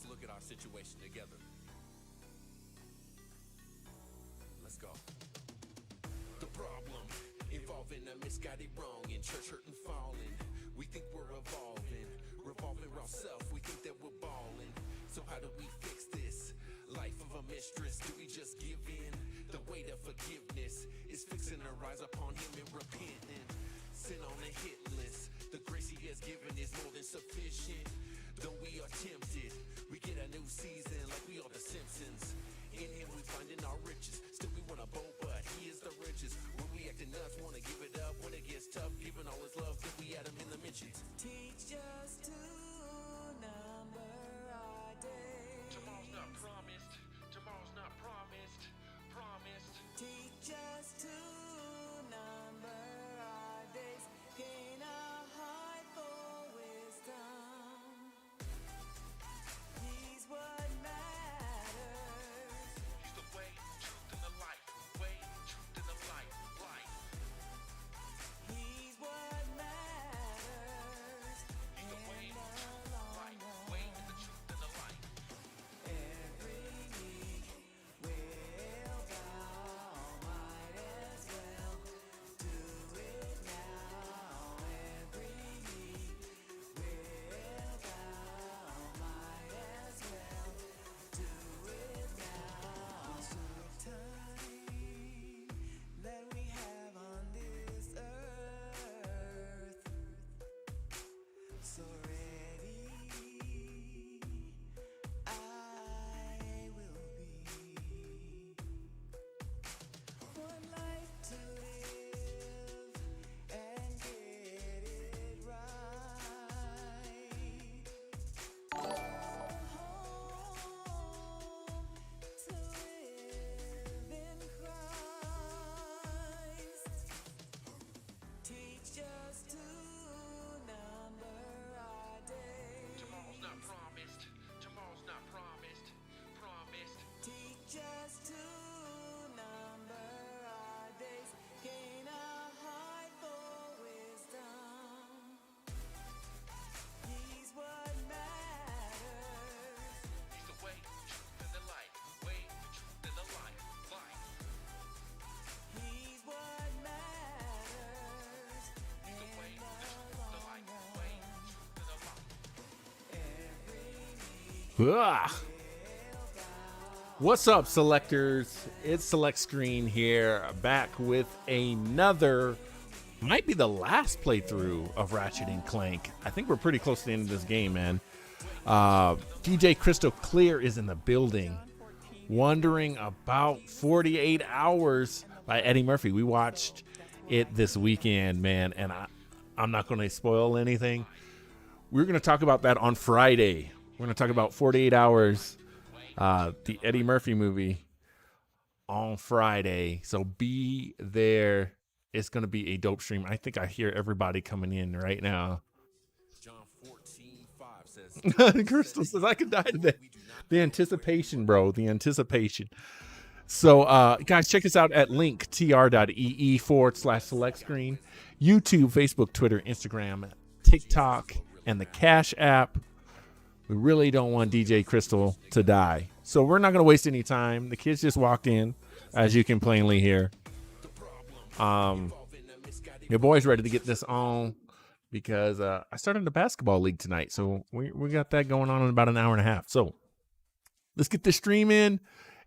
let's look at our situation together. Let's go. The problem involving a misguided wrong in church hurt and falling. We think we're evolving, revolving around self. We think that we're balling. So how do we fix this? Life of a mistress, do we just give in? The weight of forgiveness is fixing to rise upon him and repenting. Sin on the hit list, the grace he has given is more than sufficient. Though we are tempted, we get a new season like we are the Simpsons. In him we finding our riches, still we want a bow, but he is the richest. When we acting nuts, wanna give it up. When it gets tough, giving all his love, then we add him in the mentions. Teach us to number our days. Tomorrow's not promised, tomorrow's not promised, promised. Teach us to number our days. Gain a heart for wisdom. He's what matters. He's the way, truth, and the light. Way, truth, and the light. Light. He's what matters. He's the way, In truth, the and the long light. run. Way, and the truth, and the light. Every knee will bow, might as well do it now. Every knee will bow, might as well do it now. So time that we have on this earth, so ready I will be. One life to live and get it right. To live in Christ. Teach us to number our days. Tomorrow's not promised, tomorrow's not promised, promised. Teach us to number our days. Gain a heart for wisdom. He's what matters. He's the way, truth, and the light. Way, truth, and the light. Light. He's what matters. He's the way, In the the truth, the long light. run. Way, truth, and the light. Ah. What's up, selectors? It's Select Screen here, back with another, might be the last playthrough of Ratchet and Clank. I think we're pretty close to the end of this game, man. DJ Crystal Clear is in the building. Wondering about 48 Hours by Eddie Murphy. We watched it this weekend, man, and I'm not going to spoil anything. We're going to talk about that on Friday. We're going to talk about 48 Hours, the Eddie Murphy movie, on Friday. So be there. It's going to be a dope stream. I think I hear everybody coming in right now. John 14:5 says, Crystal says, I could die today. The anticipation, bro. The anticipation. So, guys, check us out at linktr.ee/select screen. YouTube, Facebook, Twitter, Instagram, TikTok, and the Cash App. We really don't want DJ Crystal to die. So we're not going to waste any time. The kids just walked in, as you can plainly hear. Your boy's ready to get this on because I started the basketball league tonight. So we got that going on in about an hour and a half. So let's get this stream in.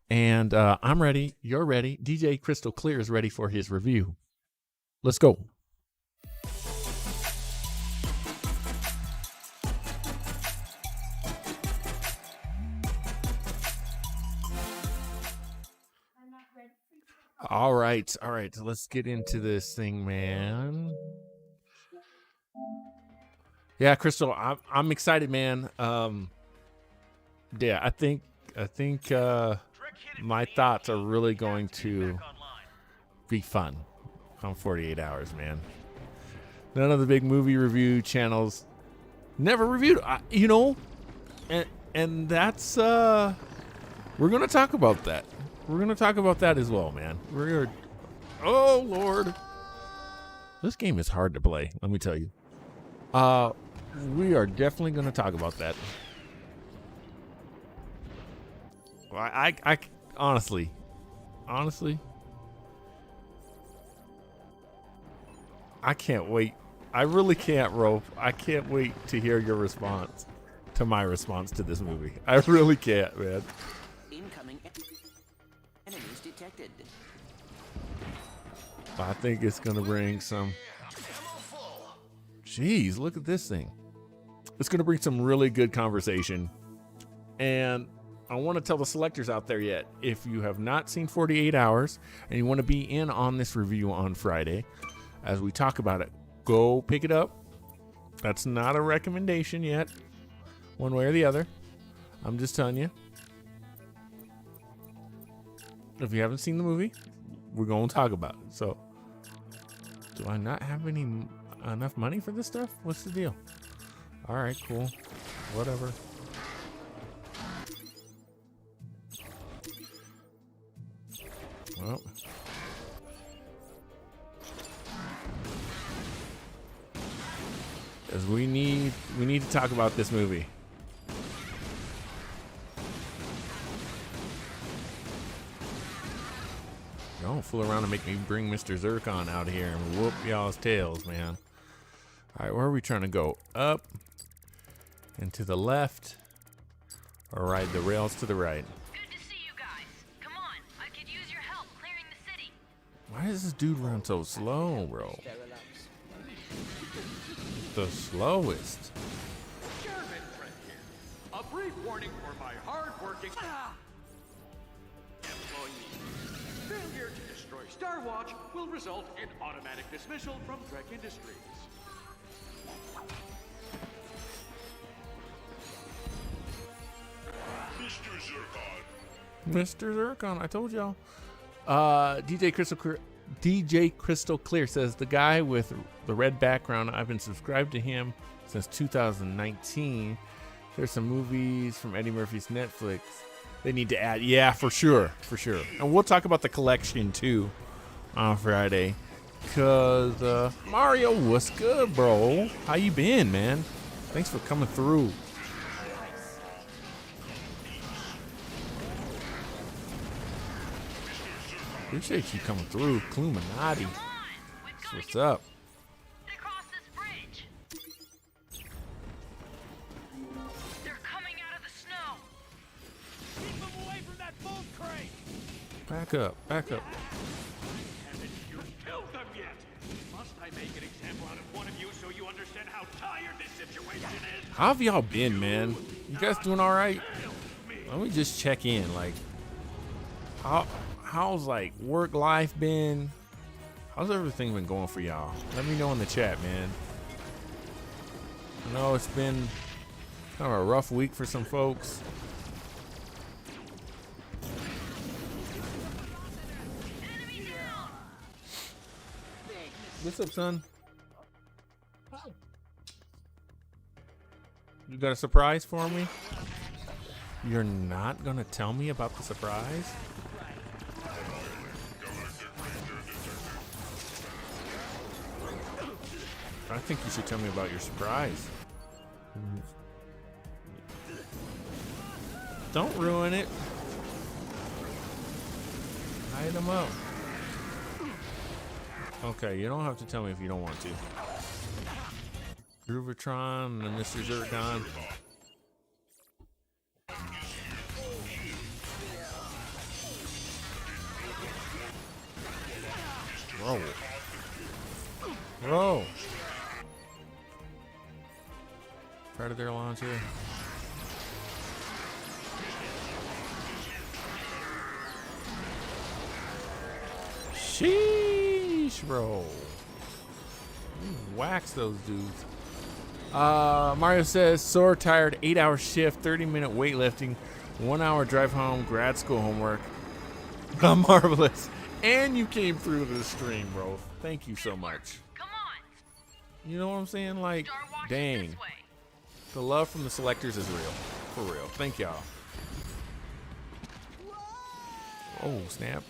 And I'm ready. You're ready. DJ Crystal Clear is ready for his review. Let's go. All right. Let's get into this thing, man. Yeah, Crystal, I'm excited, man. Yeah, I think my thoughts are really going to be fun on 48 Hours, man. None of the big movie review channels never reviewed, and that's we're gonna talk about that. We're gonna talk about that as well, man. Oh Lord, this game is hard to play. Let me tell you. We are definitely gonna talk about that. I honestly, I can't wait. I really can't, Rope. I can't wait to hear your response to my response to this movie. I really can't, man. Incoming enemies detected. I think it's gonna bring some. Jeez, look at this thing. It's gonna bring some really good conversation. And I want to tell the selectors out there yet, if you have not seen 48 Hours and you want to be in on this review on Friday, as we talk about it, go pick it up. That's not a recommendation yet, one way or the other. I'm just telling you. If you haven't seen the movie, we're going to talk about it. So, do I not have enough money for this stuff? What's the deal? All right, cool. Whatever. Well. Because we need to talk about this movie. Don't fool around and make me bring Mr. Zircon out here and whoop y'all's tails, man. All right, where are we trying to go? Up and to the left, or ride the rails to the right? Good to see you guys. Come on, I could use your help clearing the city. Why does this dude run so slow, bro? The slowest. Chairman Fred here. A brief warning for my hard-working employees. Failure to destroy Star Watch will result in automatic dismissal from Trek Industries. Mr. Zircon, I told y'all. DJ Crystal Clear says the guy with the red background, I've been subscribed to him since 2019. There's some movies from Eddie Murphy's Netflix they need to add. Yeah, for sure. And we'll talk about the collection too on Friday. Cause Mario, what's good, bro? How you been, man? Thanks for coming through. Appreciate you coming through, Cluminati. What's up? They crossed this bridge. They're coming out of the snow. Keep them away from that boat crate! Back up. Haven't you killed them yet? Must I make an example out of one of you so you understand how tired this situation is? How have y'all been, man? You guys doing all right? Let me just check in. Like, how's like work life been? How's everything been going for y'all? Let me know in the chat, man. I know it's been kind of a rough week for some folks. What's up, son? You got a surprise for me? You're not gonna tell me about the surprise? I think you should tell me about your surprise. Don't ruin it. Hide them up. Okay, you don't have to tell me if you don't want to. Groovertron and Mr. Zircon. Bro. Predator launcher. Sheesh, bro. Wax those dudes. Mario says, sore, tired, 8-hour shift, 30-minute weightlifting, 1-hour drive home, grad school homework. Marvelous. And you came through to the stream, bro. Thank you so much. Come on. You know what I'm saying? Like, Star Watch dang. this way. The love from the selectors is real. For real. Thank y'all. Oh, snap.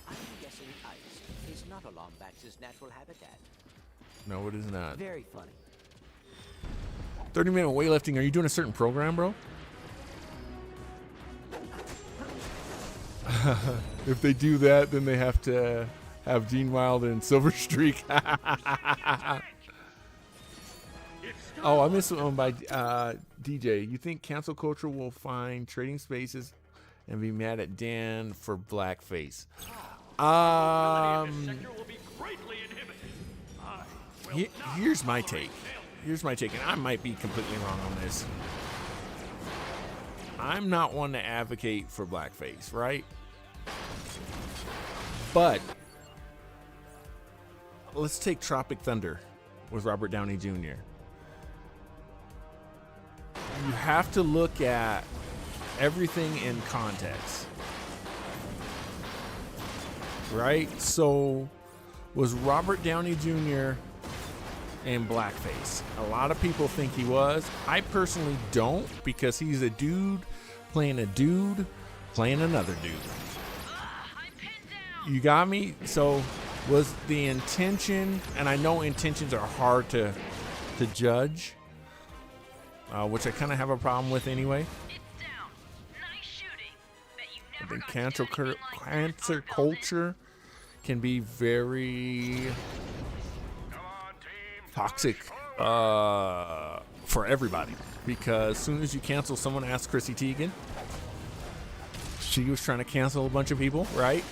I'm guessing ice is not a Lombax's natural habitat. No, it is not. Very funny. 30-minute weightlifting. Are you doing a certain program, bro? If they do that, then they have to have Gene Wilder and Silver Streak. Oh, I missed one by DJ. You think cancel culture will find trading spaces and be mad at Dan for blackface? Here's my take. Here's my take, and I might be completely wrong on this. I'm not one to advocate for blackface, right? But let's take Tropic Thunder with Robert Downey Jr. You have to look at everything in context, right? So was Robert Downey Jr. in blackface? A lot of people think he was. I personally don't, because he's a dude playing another dude. You got me? So was the intention, and I know intentions are hard to judge, which I kind of have a problem with anyway. I think cancel culture can be very toxic for everybody, because as soon as you cancel someone, ask Chrissy Teigen. She was trying to cancel a bunch of people, right?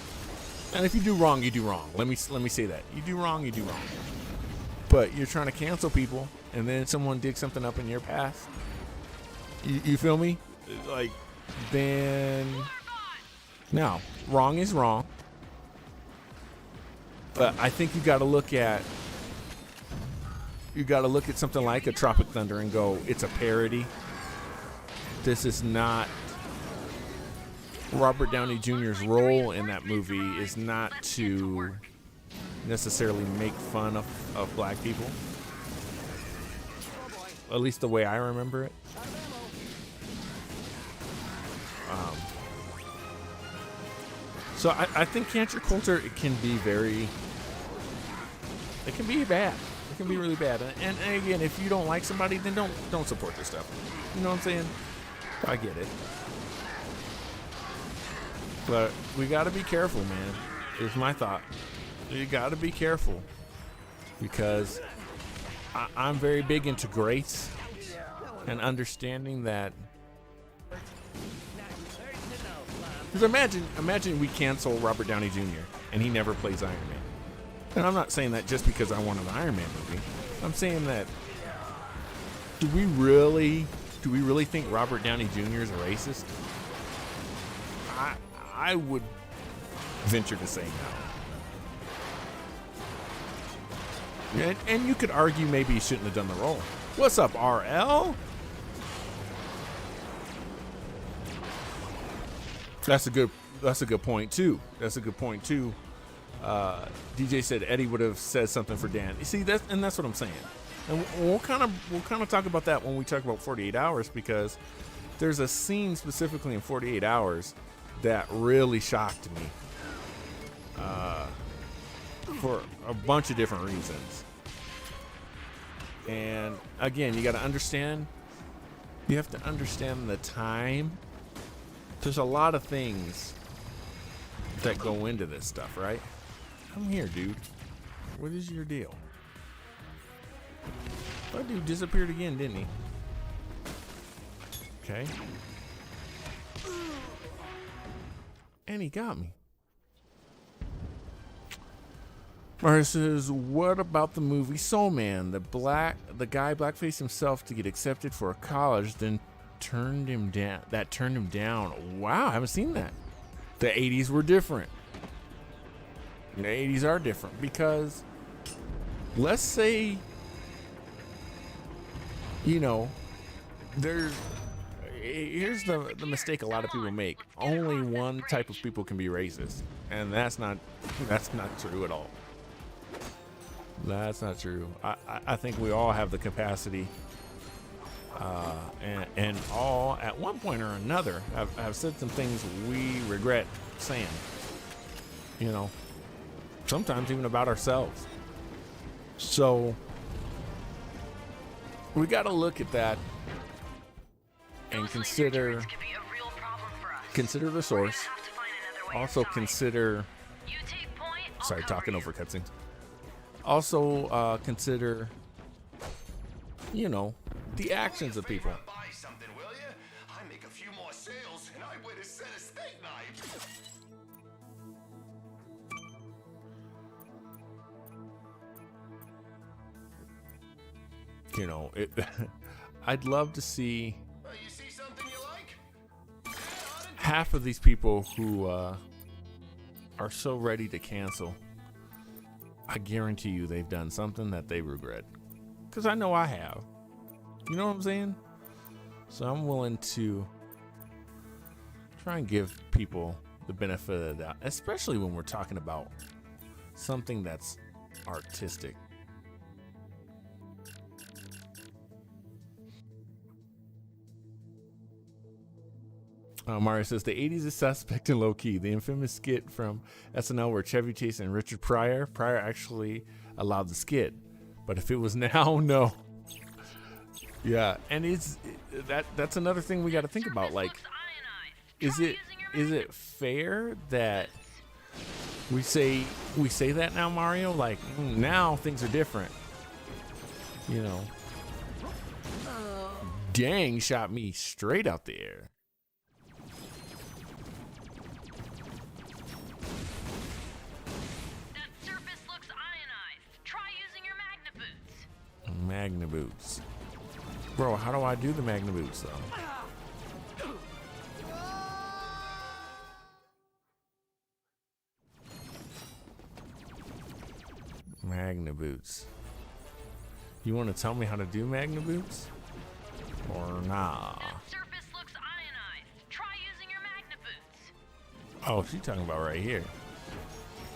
And if you do wrong, you do wrong. Let me say that. You do wrong, you do wrong. But you're trying to cancel people, and then someone digs something up in your past. You feel me? Like, then... Now, wrong is wrong. But I think you got to look at something like a Tropic Thunder and go, it's a parody. This is not... Robert Downey Jr.'s role in that movie is not to necessarily make fun of black people. At least the way I remember it. So I think cancel culture, it can be bad. It can be really bad. And again, if you don't like somebody, then don't support their stuff. You know what I'm saying? I get it. But we got to be careful, man. Is my thought. You got to be careful, because I'm very big into grace and understanding that. Because imagine we cancel Robert Downey Jr. and he never plays Iron Man. And I'm not saying that just because I want an Iron Man movie. I'm saying that do we really think Robert Downey Jr. is a racist? I would venture to say no. And you could argue maybe he shouldn't have done the role. What's up, RL? That's a good point too. DJ said Eddie would have said something for Dan. You see, that's what I'm saying. And we'll kind of talk about that when we talk about 48 Hours, because there's a scene specifically in 48 Hours that really shocked me for a bunch of different reasons. And again, you got to understand. You have to understand the time. There's a lot of things that go into this stuff, right? Come here, dude. What is your deal? That dude disappeared again, didn't he? Okay. And he got me. Mario says, what about the movie Soul Man? The guy blackface himself to get accepted for a college, then turned him down. Wow, I haven't seen that. The 80s were different. The 80s are different, because let's say, here's the mistake a lot of people make. Only one type of people can be racist, and that's not true at all. That's not true. I think we all have the capacity, and all at one point or another have said some things we regret saying. Sometimes even about ourselves. So we got to look at that and consider the source. Also consider. You take point. I'll Sorry, cover talking you. over cutscenes. Also consider, you know, the actions of people. Buy something, will you? I make a few more sales and I win a set of steak knives. You know, it. I'd love to see You see something you like? half of these people who are so ready to cancel. I guarantee you they've done something that they regret. Because I know I have. You know what I'm saying? So I'm willing to try and give people the benefit of the doubt, especially when we're talking about something that's artistic. Mario says the 80s is suspect and low key. The infamous skit from SNL where Chevy Chase and Richard Pryor actually allowed the skit, but if it was now, no. Yeah, and that's another thing we got to think about. Like, is it fair that we say that now, Mario? Like, now things are different. You know. Dang, shot me straight out the air. Magna boots. Bro, how do I do the Magna boots though? Magna boots. You want to tell me how to do Magna boots? Or nah? That surface looks ionized. Try using your Magna boots. Oh, she's talking about right here.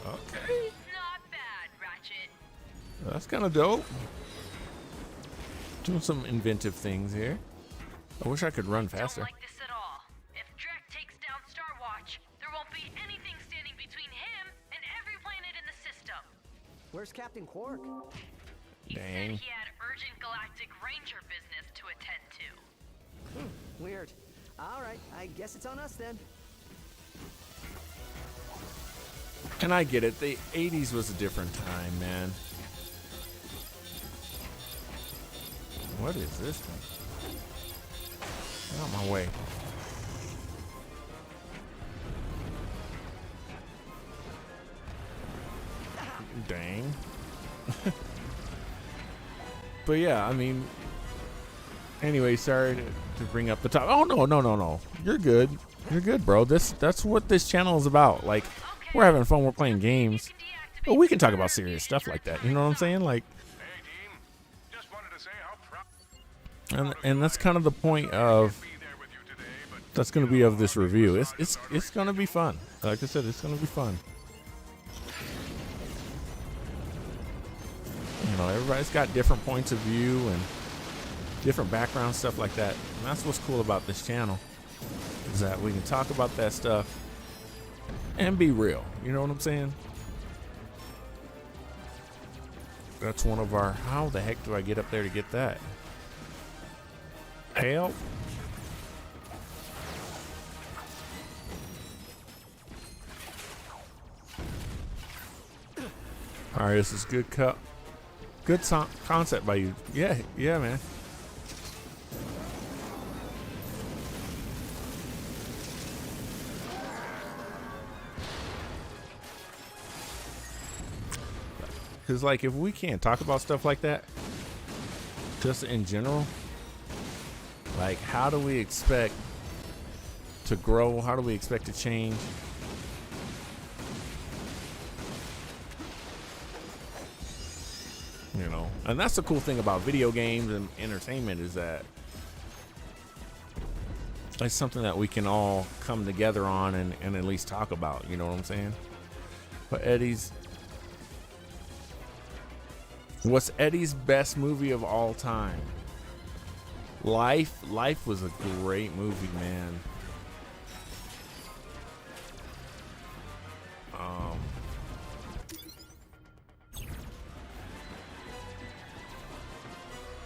Okay. Not bad, Ratchet. That's kind of dope. Doing some inventive things here. I wish I could run faster. Don't like this at all. If Drek takes down Star Watch, there won't be anything standing between him and every planet in the system. Where's Captain Quark? He Dang. said he had urgent galactic ranger business to attend to. Weird. All right, I guess it's on us then. And I get it. The 80s was a different time, man. What is this thing? Get out of my way. Dang. But yeah, I mean, anyway, sorry to bring up the top. Oh, no. You're good. You're good, bro. That's what this channel is about. Like, we're having fun. We're playing games. But we can talk about serious stuff like that. You know what I'm saying? Like, Hey, team. Just wanted to say how proud and that's kind of the point of be there with you today, but that's going to be of this review. It's going to be fun. Like I said, it's going to be fun. You know, everybody's got different points of view and different background stuff like that. And that's what's cool about this channel, is that we can talk about that stuff and be real. You know what I'm saying? That's one of our, how the heck do I get up there to get that? Help. All right, this is good cut. Good concept by you. Yeah, man. Because, like, if we can't talk about stuff like that, just in general, like, how do we expect to grow? How do we expect to change? You know, and that's the cool thing about video games and entertainment, is that it's something that we can all come together on and at least talk about. You know what I'm saying? But what's Eddie's best movie of all time? Life was a great movie, man.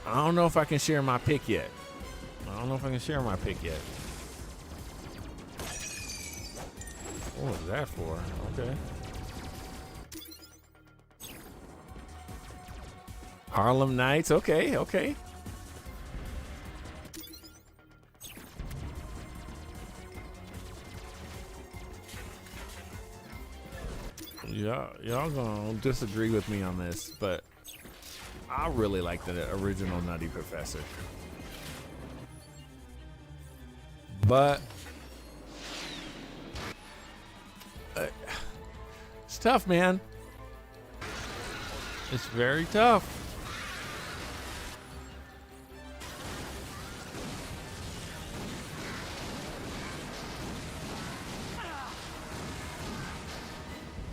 I don't know if I can share my pick yet. What was that for? Okay. Harlem Nights. Okay, okay. Y'all gonna disagree with me on this, but I really like the original Nutty Professor. But it's tough, man. It's very tough.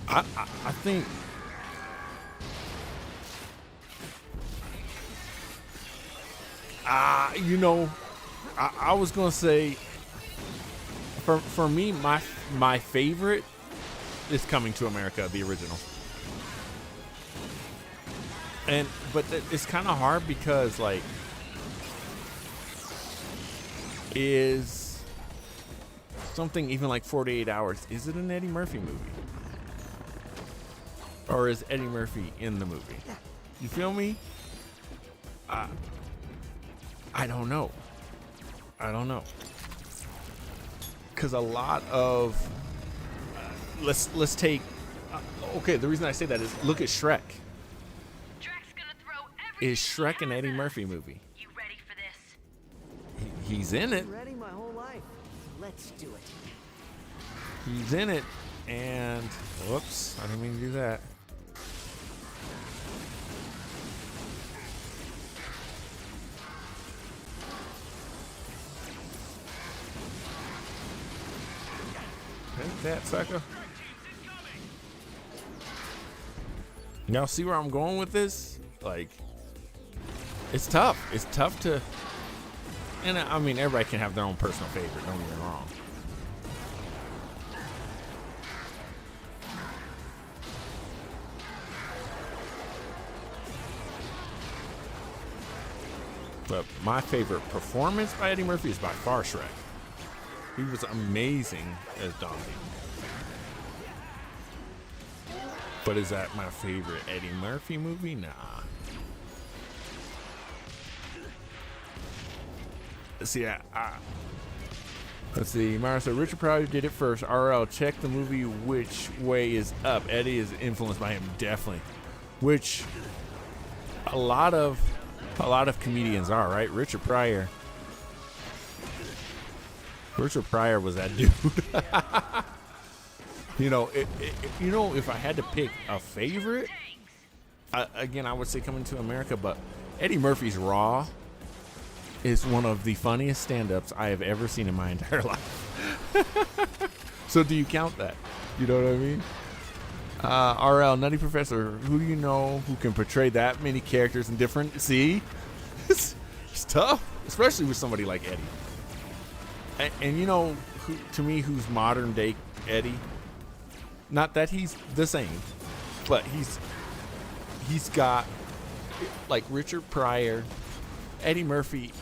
I think you know, I was gonna say for me, my favorite is Coming to America, the original. But it's kind of hard because like is something even like 48 Hours, is it an Eddie Murphy movie? Or is Eddie Murphy in the movie? You feel me? I don't know. I don't know. Because a lot of let's take okay. The reason I say that is look at Shrek. Drax gonna throw everything Is Shrek an he has Eddie at us. Murphy movie? You ready for this? He's in it. Ready my whole life. Let's do it. He's in it. And whoops, I didn't mean to do that. Take that, sucker. Y'all see where I'm going with this? Like, it's tough. It's tough to, and I mean, everybody can have their own personal favorite. Don't get me wrong. But my favorite performance by Eddie Murphy is by far Shrek. He was amazing as Donkey. But is that my favorite Eddie Murphy movie? Nah. See, let's see. Mara said Richard Pryor did it first. RL, check the movie. Which way is up? Eddie is influenced by him, definitely. Which a lot of comedians are, right? Richard Pryor was that dude. You know, if I had to pick a favorite, again, I would say Coming to America, but Eddie Murphy's Raw is one of the funniest stand-ups I have ever seen in my entire life. So do you count that? You know what I mean? RL, Nutty Professor, who do you know who can portray that many characters in different... See? It's tough, especially with somebody like Eddie. And you know, to me, who's modern day Eddie? Not that he's the same, but he's got, like, Richard Pryor. Eddie Murphy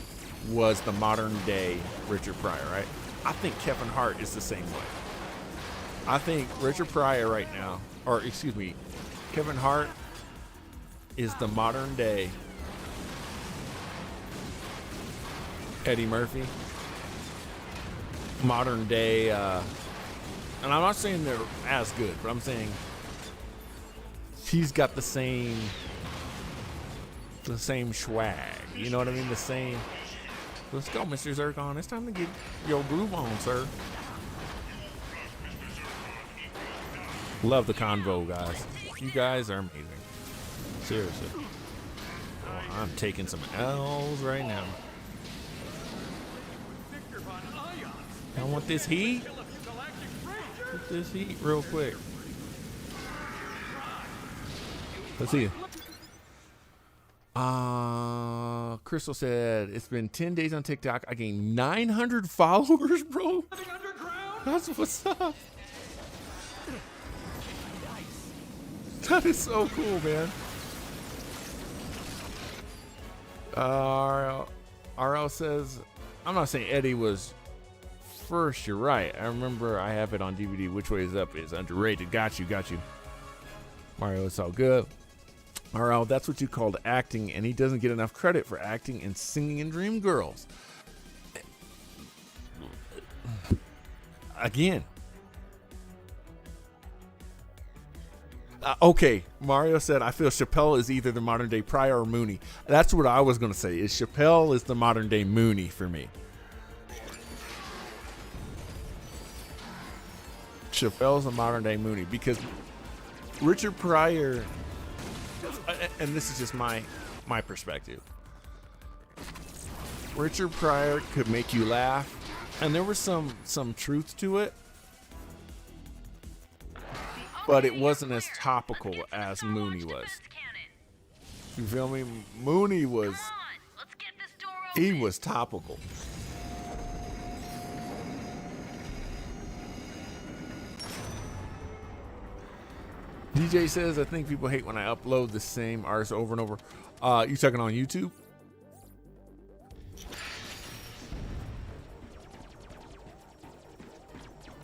was the modern day Richard Pryor, right? I think Kevin Hart is the same way. I think Richard Pryor right now, or excuse me, Kevin Hart is the modern day Eddie Murphy. Modern day, and I'm not saying they're as good, but I'm saying he's got the same swag. You know what I mean? The same. Let's go, Mr. Zircon. It's time to get your groove on, sir. Love the convo, guys. You guys are amazing. Seriously. Oh, I'm taking some L's right now. I want this heat. Get this heat real quick. Let's see. Crystal said, it's been 10 days on TikTok. I gained 900 followers, bro. That's what's up. That is so cool, man. RL says, I'm not saying Eddie was first. You're right. I remember I have it on DVD. Which Way is Up is underrated. Got you. Mario, it's all good. RL, that's what you called acting, and he doesn't get enough credit for acting and singing in Dreamgirls. Again. Okay, Mario said, I feel Chappelle is either the modern day Pryor or Mooney. That's what I was going to say, is Chappelle is the modern day Mooney for me. Chappelle's the modern day Mooney because Richard Pryor, and this is just my perspective, Richard Pryor could make you laugh, and there was some truth to it, but it wasn't as topical as Mooney was. You feel me? Mooney was, he was topical. DJ says, I think people hate when I upload the same artist over and over. You talking on YouTube?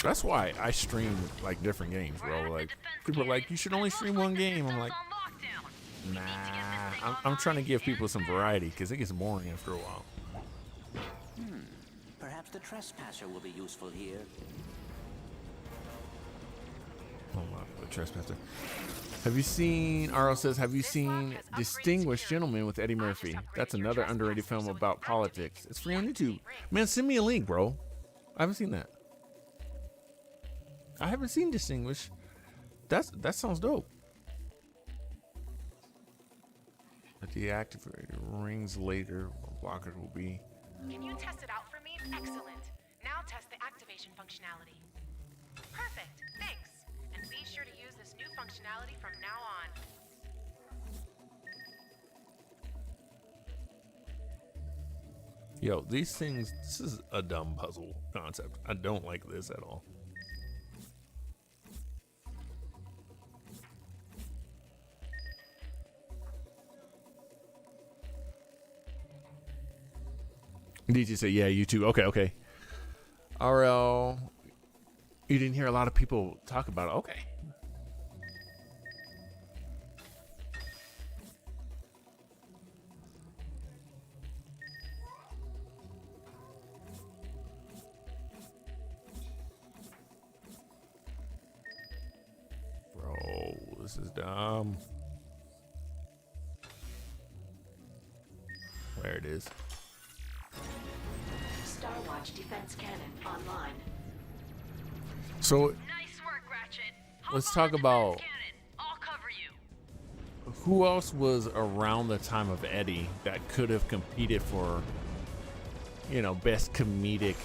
That's why I stream like different games, bro. Like people are like, you should only stream one game. I'm like, nah. I'm trying to give people some variety because it gets boring after a while. Perhaps the trespasser will be useful here. Oh my, the trespasser. Have you seen, RL says, have you seen Distinguished Gentleman with Eddie Murphy? That's another underrated film about politics. It's free on YouTube. Man, send me a link, bro. I haven't seen that. I haven't seen Distinguished. That sounds dope. Deactivated rings later. Blockers will be. Can you test it out for me? Excellent. Now test the activation functionality. Perfect. Thanks. And be sure to use this new functionality from now on. Yo, these things, this is a dumb puzzle concept. I don't like this at all. DJ say, yeah, YouTube. Okay. RL, you didn't hear a lot of people talk about it. Okay. Bro, this is dumb. Where it is. Starwatch defense cannon online. So Nice work, Ratchet. Hop let's on talk the about defense cannon. I'll cover you. who else was around the time of Eddie that could have competed for, you know, best comedic.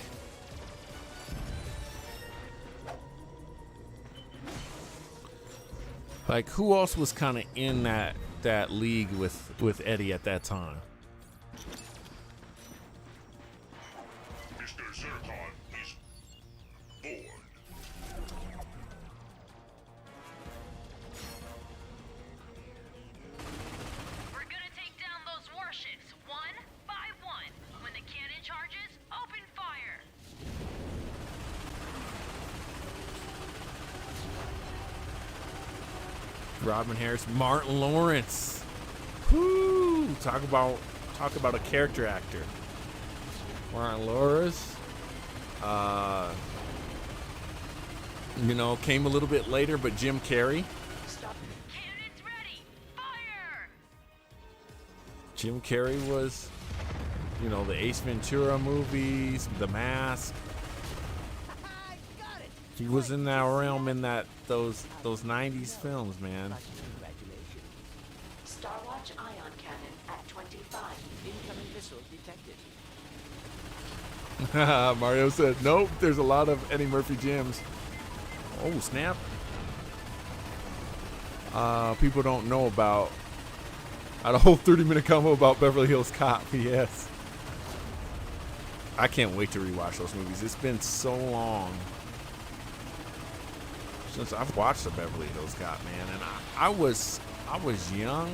Like, who else was kind of in that league with Eddie at that time? Mr. Zircon is bored. We're gonna take down those warships one by one. When the cannon charges, open fire. Robin Harris, Martin Lawrence. Whoo! Talk about a character actor. Martin Lawrence. You know, came a little bit later, but Jim Carrey. Cannons ready. Fire! Jim Carrey was, you know, the Ace Ventura movies, The Mask. He was in that realm in those 90s films, man. Starwatch ion cannon at 25. Incoming missile detected. Mario said, nope, there's a lot of Eddie Murphy gems. Oh, snap. People don't know about. I had a whole 30-minute combo about Beverly Hills Cop. Yes. I can't wait to rewatch those movies. It's been so long since I've watched the Beverly Hills Cop, man. And I was young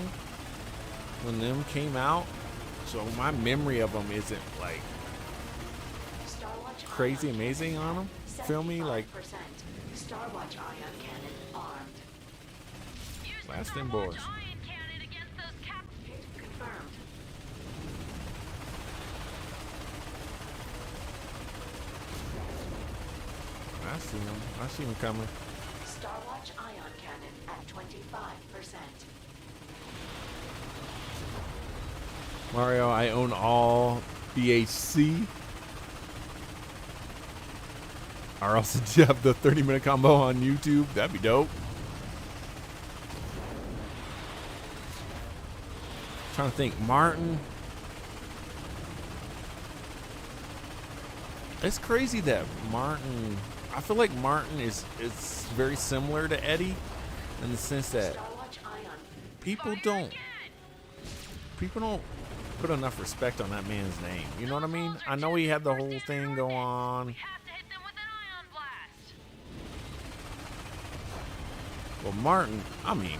when them came out, so my memory of them isn't like crazy amazing on them? Filmy, like 75%. Starwatch ion cannon armed. Use the Last in Starwatch boys. ion cannon against those cap. Hit confirmed. I see him. I see him coming. Starwatch ion cannon at 25%. Mario, I own all BHC. Or else did you have the 30-minute combo on YouTube? That'd be dope. Trying to think. Martin. It's crazy that Martin. I feel like Martin is very similar to Eddie in the sense that Starwatch ion. people don't put enough respect on that man's name. You know what I mean? I know he had the whole thing go on. We have to hit them with an ion blast. Well, Martin, I mean,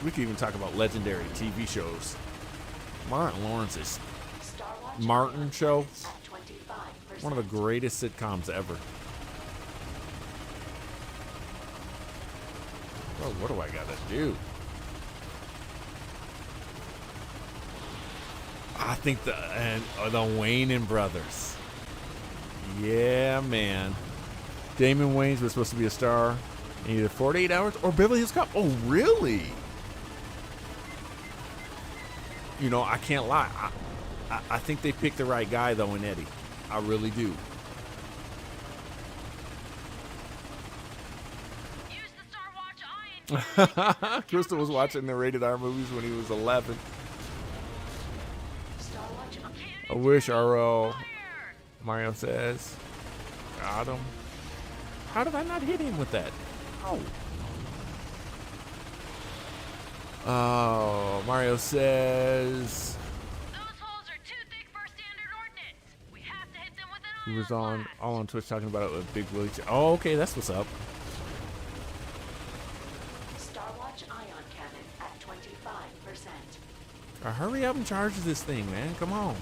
we could even talk about legendary TV shows. Martin Lawrence's Starwatch Martin ion show, at 25%. one of the greatest sitcoms ever. Well, what do I gotta do? I think the Wayne brothers. Yeah, man. Damon Wayans was supposed to be a star in either 48 Hours or Beverly Hills Cop. Oh, really? You know, I can't lie. I think they picked the right guy, though, in Eddie. I really do. Use the Starwatch ion cannon. Crystal was watching the rated R movies when he was 11. Starwatch I wish RL, Mario says. Got him. How did I not hit him with that? Oh. Oh, Mario says. Those holes are too thick for standard ordnance. We have to hit them with an ion He was blast. all on Twitch talking about it with Big Willie. Oh, okay, that's what's up. Starwatch ion cannon at 25%. Hurry up and charge this thing, man. Come on.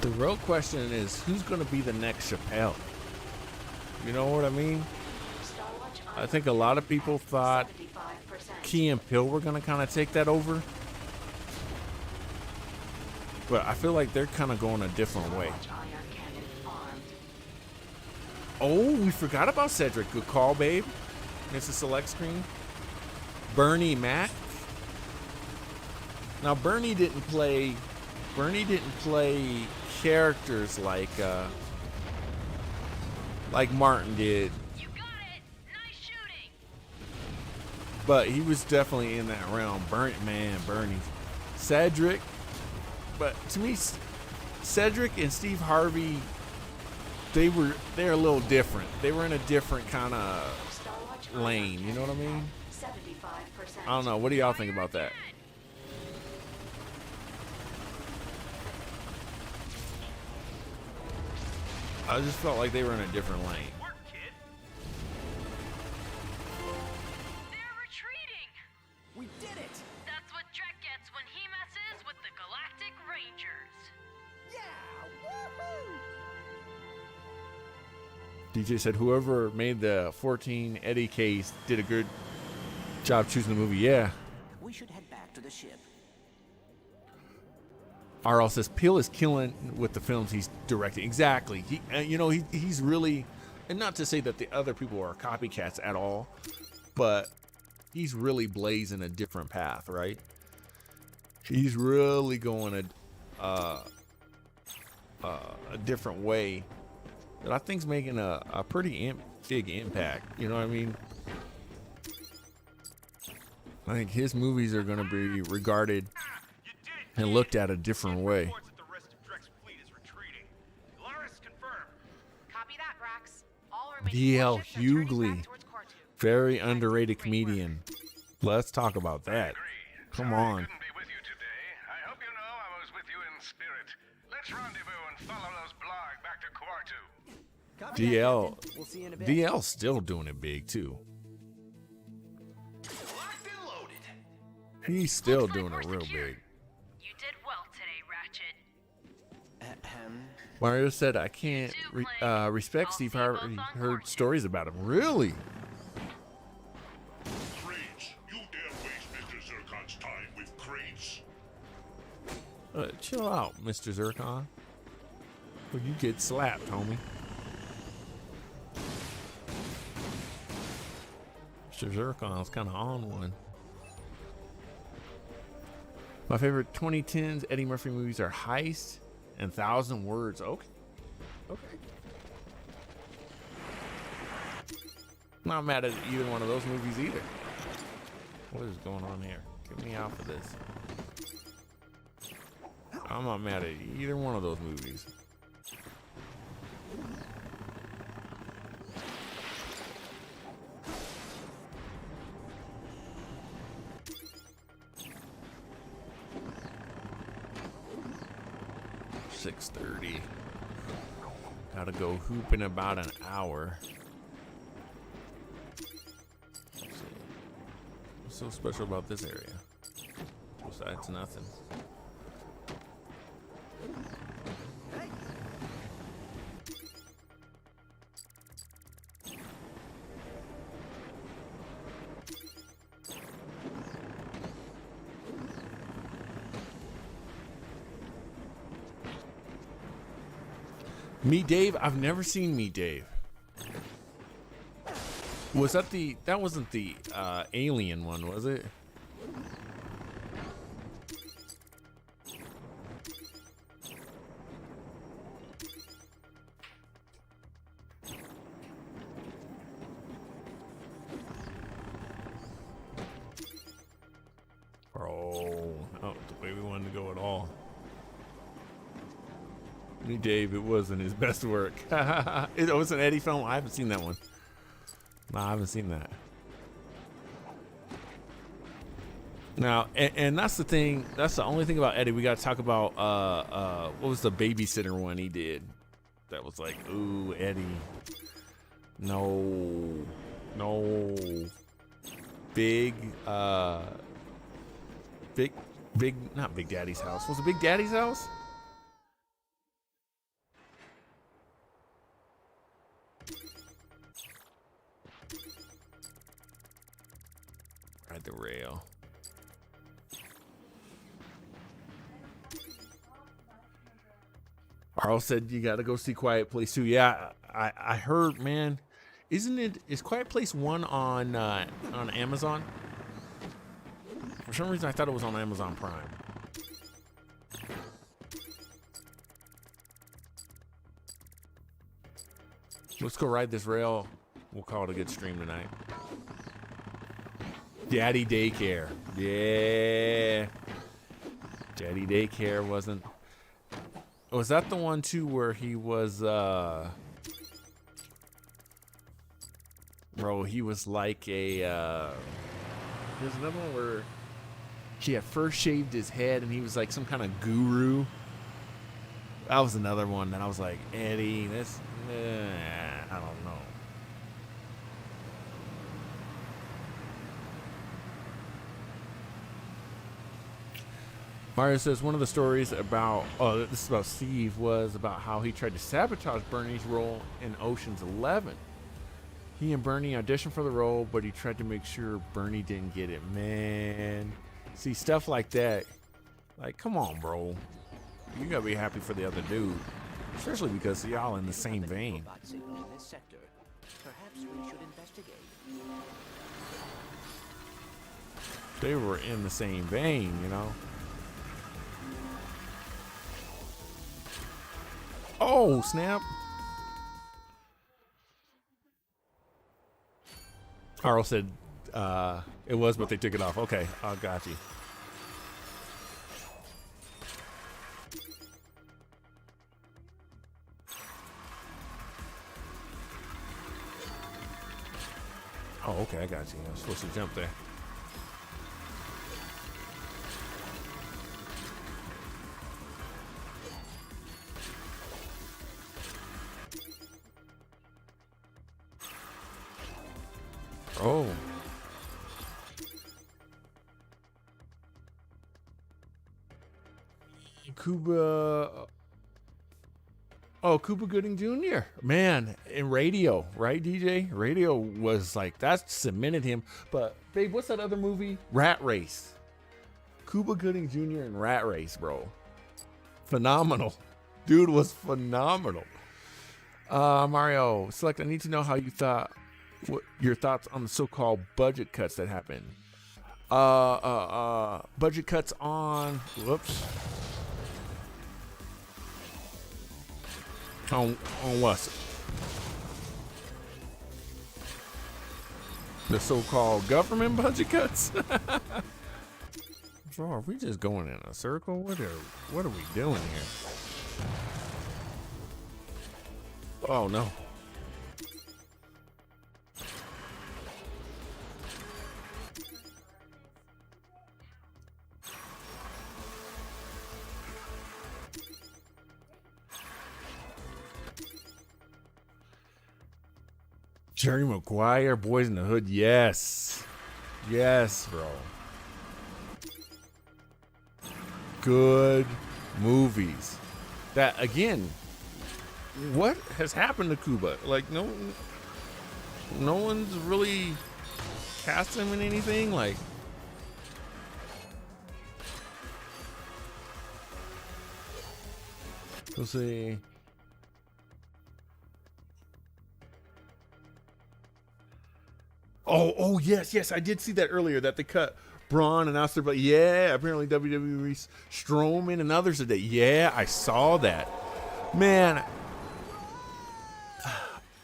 The real question is, who's going to be the next Chappelle? You know what I mean? Starwatch I ion think a lot of people thought 75%. Key and Peele were going to kind of take that over. But I feel like they're kind of going a different way. Starwatch ion cannon armed. Oh, we forgot about Cedric. Good call, babe. It's a select screen. Bernie Mac. Now, Bernie didn't play characters like Martin did. You got it. Nice shooting. But he was definitely in that realm. Bernie. Cedric. But to me, Cedric and Steve Harvey, they're a little different. They were in a different kind of Starwatch lane. You know what I mean? 75%. I don't know. What do y'all think about that? I just felt like they were in a different lane. Work, kid. They're retreating. We did it! That's what Drek gets when he messes with the Galactic Rangers. Yeah! Woohoo! DJ said whoever made the 14 Eddie case did a good job choosing the movie. Yeah. We should head back to the ship. RL says Peele is killing with the films he's directing. Exactly. He's really, and not to say that the other people are copycats at all, but he's really blazing a different path, right? He's really going a different way that I think's making a pretty big impact. You know what I mean? I think his movies are going to be regarded You did it, and kid. looked at a different way. Reports that the rest of Drek's fleet is retreating. Glarus confirmed. Copy that, Brax. All remaining D.L. warships are turning back Hughley, towards Core 2. very underrated comedian. Let's talk about that. Come on. Couldn't be with you today. I hope you know I was with you in spirit. Let's rendezvous and follow those blarg back to Quartu. Copy that, DL. Captain. We'll see you in a bit. DL's still doing it big too. Locked and loaded. He's still Looks like doing we're it real secured. big. You did well today, Ratchet. Mario said, I can't respect Steve Harvey. Heard stories about him. Really? Crates, you dare waste Mr. Zircon's time with crates? Chill out, Mr. Zircon. Well, you get slapped, homie. Mr. Zircon's kind of on one. My favorite 2010s Eddie Murphy movies are Heist and 1,000 Words. Okay. Okay. Not mad at either one of those movies either. What is going on here? Get me off of this. I'm not mad at either one of those movies. $6:30. Gotta go hoop in about an hour. Let's see. What's so special about this area? Besides nothing. Meet Dave? I've never seen Meet Dave. Was that that wasn't the alien one, was it? Bro, not the way we wanted to go at all. Meet Dave, it wasn't his best work. It was an Eddie film. I haven't seen that one. No, I haven't seen that. Now, and that's the thing. That's the only thing about Eddie. We got to talk about what was the babysitter one he did? That was like, ooh, Eddie. No, big, not Big Daddy's House. Was it Big Daddy's House? Ride the rail. Arl said you got to go see Quiet Place 2. Yeah, I heard, man. Is Quiet Place 1 on Amazon? For some reason, I thought it was on Amazon Prime. Let's go ride this rail. We'll call it a good stream tonight. Daddy Daycare. Yeah. Daddy Daycare wasn't... Was that the one, too, where he was, Bro, he was like a, There's another one where he had first shaved his head and he was like some kind of guru. That was another one that I was like, Eddie, this... I don't know. Mario says one of the stories about, this is about Steve, was about how he tried to sabotage Bernie's role in Ocean's 11. He and Bernie auditioned for the role, but he tried to make sure Bernie didn't get it. Man, see, stuff like that, like, come on, bro. You gotta be happy for the other dude, especially because y'all in the same vein. Perhaps we should investigate. They were in the same vein, you know. Oh, snap. Carl said it was, but they took it off. Okay, I got you. Oh, okay, I got you. I was supposed to jump there. Oh. Cuba. Oh, Cuba Gooding Jr. Man, in Radio, right, DJ? Radio was like, that cemented him. But, babe, what's that other movie? Rat Race. Cuba Gooding Jr. in Rat Race, bro. Phenomenal. Dude was phenomenal. Mario, Select, I need to know how you thought, what your thoughts on the so-called budget cuts that happened. Budget cuts on, whoops. On what? The so-called government budget cuts? Bro, are we just going in a circle? What are we doing here? Oh no. Jerry Maguire, Boys in the Hood, yes. Yes, bro. Good movies. That, again, what has happened to Cuba? Like, no one's really cast him in anything? Like, let's see. Oh, yes, I did see that earlier that they cut Braun and Oster, but yeah, apparently WWE Strowman and others today. Yeah, I saw that. Man,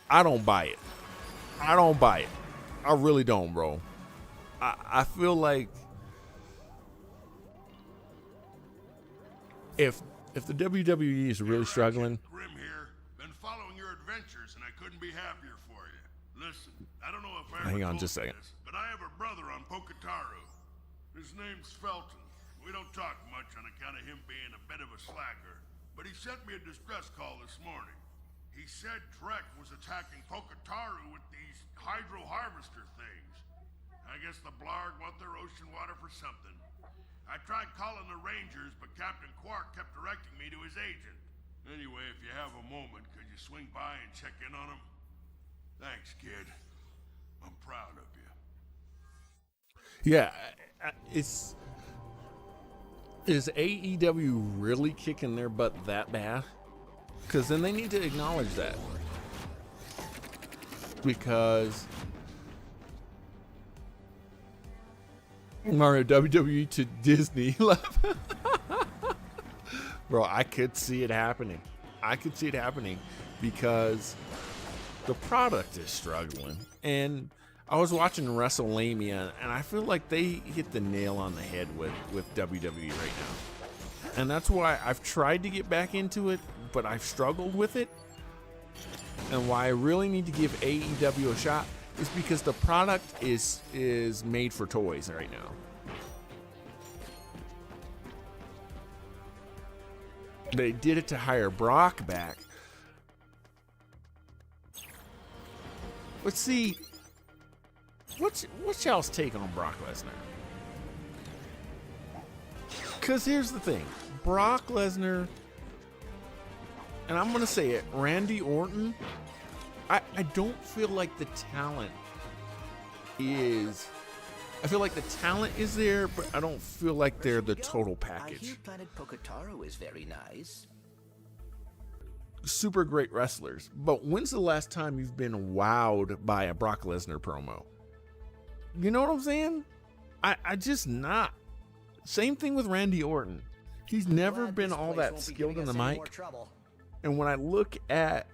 I don't buy it. I really don't, bro. I feel like if the WWE is really struggling. Grim here. Been following your adventures, and I couldn't be happier for you. Listen, I don't know if I Hang ever on told just a you second. this, but I have a brother on Pocataru. His name's Felton. We don't talk much on account of him being a bit of a slacker, but he sent me a distress call this morning. He said Drek was attacking Pocataru with these hydro harvester things. I guess the Blarg want their ocean water for something. I tried calling the Rangers, but Captain Quark kept directing me to his agent. Anyway, if you have a moment, could you swing by and check in on him? Thanks, kid. I'm proud of you. Yeah, is AEW really kicking their butt that bad? Because then they need to acknowledge that. Because Mario, WWE to Disney. Bro, I could see it happening. Because the product is struggling. And I was watching WrestleMania, and I feel like they hit the nail on the head with WWE right now. And that's why I've tried to get back into it, but I've struggled with it. And why I really need to give AEW a shot is because the product is made for toys right now. They did it to hire Brock back. But see, what's y'all's take on Brock Lesnar? Because here's the thing. Brock Lesnar, and I'm going to say it, Randy Orton, I don't feel like the talent is... I feel like the talent is there, but I don't feel like they're the total I package. hear Planet Pocataru is very nice. Super great wrestlers, but when's the last time you've been wowed by a Brock Lesnar promo? You know what I'm saying? I just not. Same thing with Randy Orton. He's never been all that skilled in the mic. And when I look at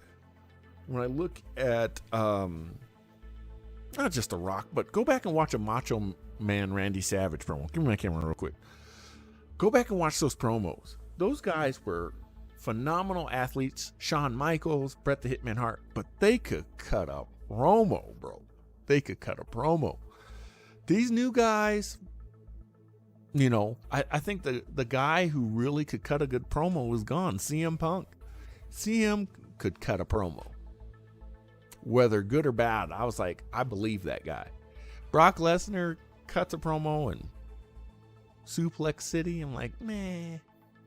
not just The Rock, but go back and watch a Macho Man Randy Savage promo. Give me my camera real quick. Go back and watch those promos. Those guys were phenomenal athletes. Shawn Michaels, Bret the Hitman Hart, but they could cut a promo, bro. They could cut a promo. These new guys, you know, I think the guy who really could cut a good promo was gone. CM Punk. CM could cut a promo. Whether good or bad, I was like, I believe that guy. Brock Lesnar cuts a promo and Suplex City. I'm like, meh.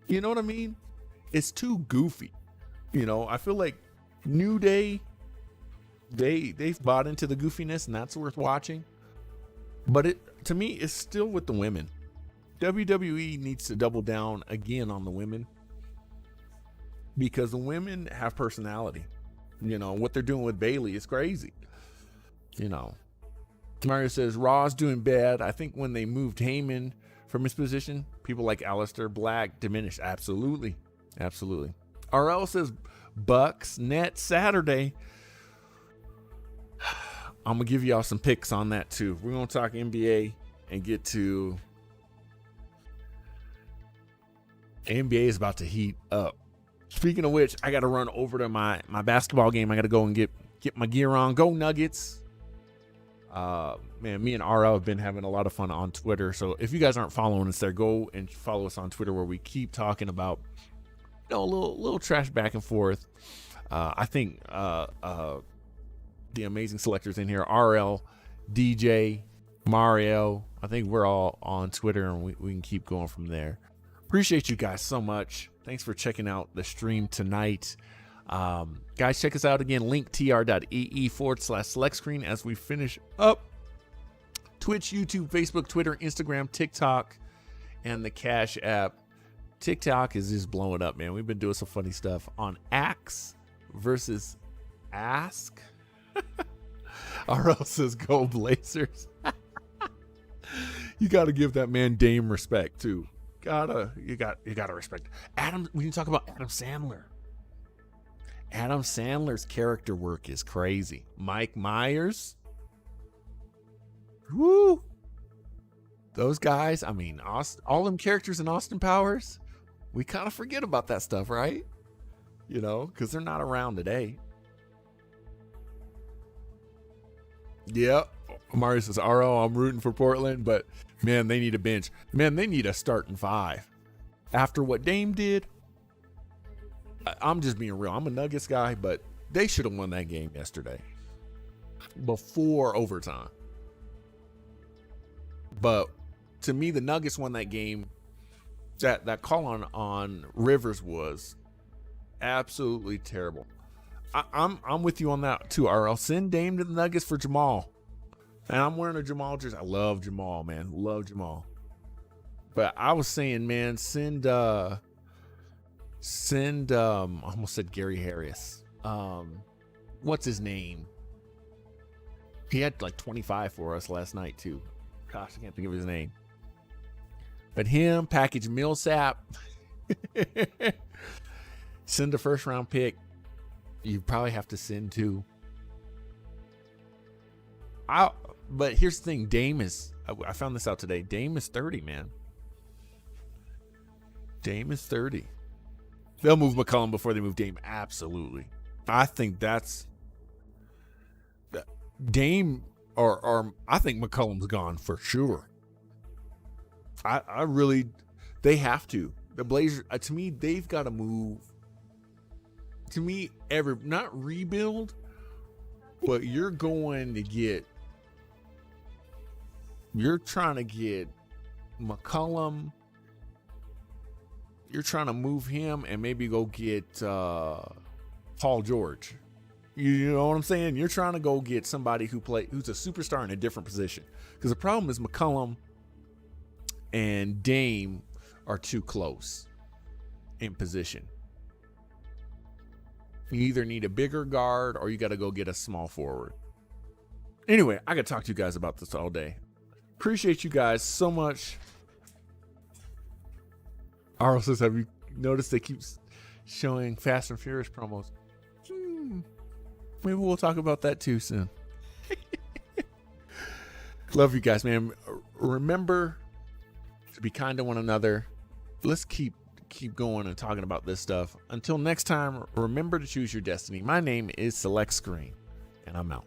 You know what I mean? It's too goofy. You know, I feel like New Day, they've bought into the goofiness, and that's worth watching. But it, to me, it's still with the women. WWE needs to double down again on the women, because the women have personality. You know, what they're doing with Bailey is crazy. You know, Mario says Raw's doing bad. I think when they moved Heyman from his position, people like Aleister Black diminished. Absolutely. Absolutely. RL says Bucks net Saturday. I'm going to give y'all some picks on that too. We're going to talk NBA and get to NBA is about to heat up. Speaking of which, I got to run over to my basketball game. I got to go and get my gear on. Go Nuggets. Man, me and RL have been having a lot of fun on Twitter. So if you guys aren't following us there, go and follow us on Twitter, where we keep talking about, you know, a little trash back and forth. I think the amazing selectors in here, RL, DJ, Mario, I think we're all on Twitter, and we can keep going from there. Appreciate you guys so much. Thanks for checking out the stream tonight. Guys, check us out again, linktr.ee/select screen as we finish up. Twitch, YouTube, Facebook, Twitter, Instagram, TikTok, and the Cash App. TikTok is just blowing up, man. We've been doing some funny stuff on Axe versus Ask. RL says go Blazers. You got to give that man Dame respect too. You gotta respect Adam. We can talk about Adam Sandler. Adam Sandler's character work is crazy. Mike Myers. Woo. Those guys, I mean, all them characters in Austin Powers, we kind of forget about that stuff, right? You know, because they're not around today. Yep. Mario says, RO, I'm rooting for Portland, but man, they need a bench. Man, they need a starting five. After what Dame did, I'm just being real. I'm a Nuggets guy, but they should have won that game yesterday before overtime. But to me, the Nuggets won that game. That call on Rivers was absolutely terrible. I'm with you on that too, RL. Send Dame to the Nuggets for Jamal. And I'm wearing a Jamal jersey. I love Jamal, man. Love Jamal. But I was saying, man, send I almost said Gary Harris. What's his name? He had like 25 for us last night too. Gosh, I can't think of his name. But him, package Millsap. Send a first round pick. You probably have to send two. But here's the thing, Dame is, I found this out today. Dame is 30, man. Dame is 30. They'll move McCollum before they move Dame. Absolutely. I think that's Dame or I think McCollum's gone for sure. I really, they have to. The Blazers, to me, they've got to move. To me, not rebuild, but you're trying to get McCollum. You're trying to move him and maybe go get Paul George. You know what I'm saying? You're trying to go get somebody who's a superstar in a different position. Because the problem is McCollum and Dame are too close in position. You either need a bigger guard or you got to go get a small forward. Anyway, I got to talk to you guys about this all day. Appreciate you guys so much. Arl says, have you noticed they keep showing Fast and Furious promos? Maybe we'll talk about that too soon. Love you guys, man. Remember to be kind to one another. Let's keep going and talking about this stuff. Until next time, remember to choose your destiny. My name is Select Screen, and I'm out.